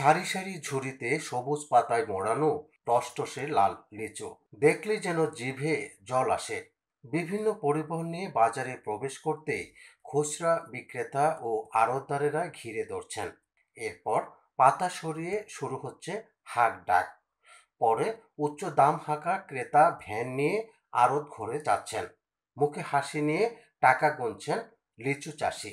সারি সারি ঝুড়িতে সবুজ পাতায় মোড়ানো টসটসে লাল লিচু দেখলে যেন জিভে জল আসে। বিভিন্ন পরিবহন নিয়ে বাজারে প্রবেশ করতেই খুচরা বিক্রেতা ও আড়তদারেরা ঘিরে ধরছেন। এরপর পাতা সরিয়ে শুরু হচ্ছে হাঁক ডাক। পরে উচ্চ দাম হাঁকা ক্রেতা ভ্যান নিয়ে আড়ত ঘরে যাচ্ছেন, মুখে হাসি নিয়ে টাকা গুনছেন লিচু চাষি।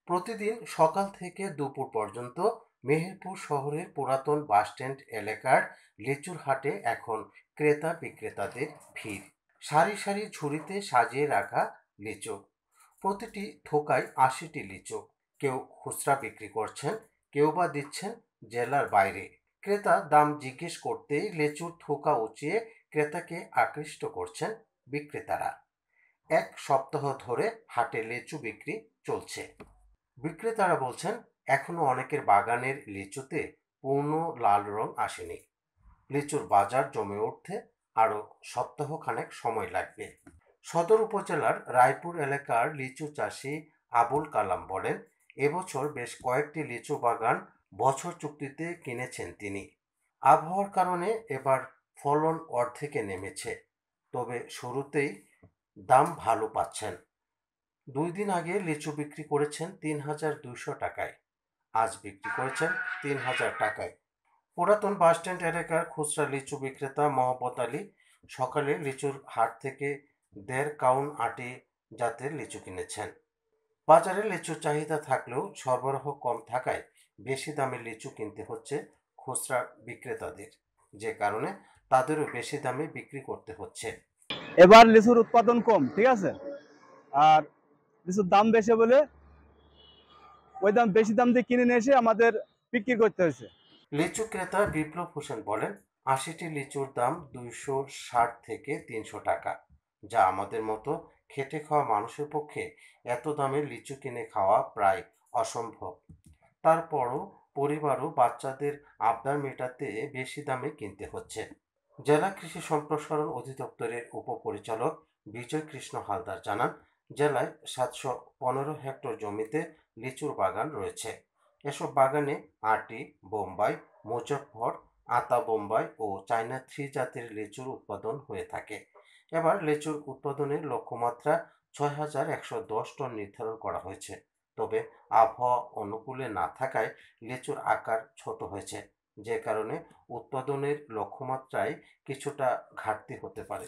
প্রতিদিন সকাল থেকে দুপুর পর্যন্ত মেহেরপুর শহরের পুরাতন বাসস্ট্যান্ড এলাকার লিচুর হাটে এখন ক্রেতা বিক্রেতাদের ভিড়। সারি সারি ঝুড়িতে সাজিয়ে রাখা লিচু, প্রতিটি থোকায় ৮০টি লিচু। কেউ খুচরা বিক্রি করছেন, কেউ বা দিচ্ছেন জেলার বাইরে। ক্রেতা দাম জিজ্ঞেস করতেই লিচুর থোকা উঁচিয়ে ক্রেতাকে আকৃষ্ট করছেন বিক্রেতারা। এক সপ্তাহ ধরে হাটে লিচু বিক্রি চলছে। বিক্রেতারা বলছেন এখনো অনেকের বাগানের লিচুতে পূর্ণ লাল রং আসেনি। লিচুর বাজার জমে উঠতে আরো সপ্তাহখানেক সময় লাগবে। সদর উপজেলার রায়পুর এলাকার লিচু চাষি আবুল কালাম বলেন, এবছর বেশ কয়েকটি লিচু বাগান বছর চুক্তিতে কিনেছেন তিনি। আবহাওয়ার কারণে এবার ফলন অর্ধেকে নেমেছে, তবে শুরুতেই দাম ভালো পাচ্ছেন। 2 দিন আগে লিচু বিক্রি করেছেন ৩,২০০ টাকায়, আজ বিক্রি করেছেন ৩,০০০ টাকায়। পুরাতন বাসস্ট্যান্ড এলাকার খুচরা লিচু বিক্রেতা মোহাম্মদ আলী সকালে লিচুর হাট থেকে ১.৫ কাউন আটি জাতের লিচু কিনেছেন। বাজারে লিচুর চাহিদা থাকলেও সরবরাহ কম থাকায় বেশি দামে লিচু কিনতে হচ্ছে খুচরা বিক্রেতাদের, যে কারণে তাদেরও বেশি দামে বিক্রি করতে হচ্ছে। এবার লিচুর উৎপাদন কম, ঠিক আছে, আর লিচুর দাম বেশি বলে ওই দাম বেশি দাম দিয়ে কিনে নিয়ে এসে আমাদের বিক্রি করতে হয়েছে। লিচু ক্রেতা বিপ্লব হোসেন বলেন, ৮০টি লিচুর দাম ২৬০ থেকে ৩০০ টাকা, যা আমাদের মতো খেটে খাওয়া মানুষের পক্ষে এত দামে লিচু কিনে খাওয়া প্রায় অসম্ভব। তারপরও পরিবার ও বাচ্চাদের আবদার মেটাতে বেশি দামে কিনতে হচ্ছে। জেলা কৃষি সম্প্রসারণ অধিদপ্তরের উপপরিচালক বিজয় কৃষ্ণ হালদার জানান, জেলায় ৭১৫ হেক্টর জমিতে লিচুর বাগান রয়েছে। এসব বাগানে আটি, বোম্বাই, মুজফ্ফর, আতা বোম্বাই ও চায়না 3 জাতের লিচুর উৎপাদন হয়ে থাকে। এবার লিচুর উৎপাদনের লক্ষ্যমাত্রা ৬,১১০ টন নির্ধারণ করা হয়েছে, তবে আবহাওয়া অনুকূলে না থাকায় লিচুর আকার ছোট হয়েছে, যে কারণে উৎপাদনের লক্ষ্যমাত্রায় কিছুটা ঘাটতি হতে পারে।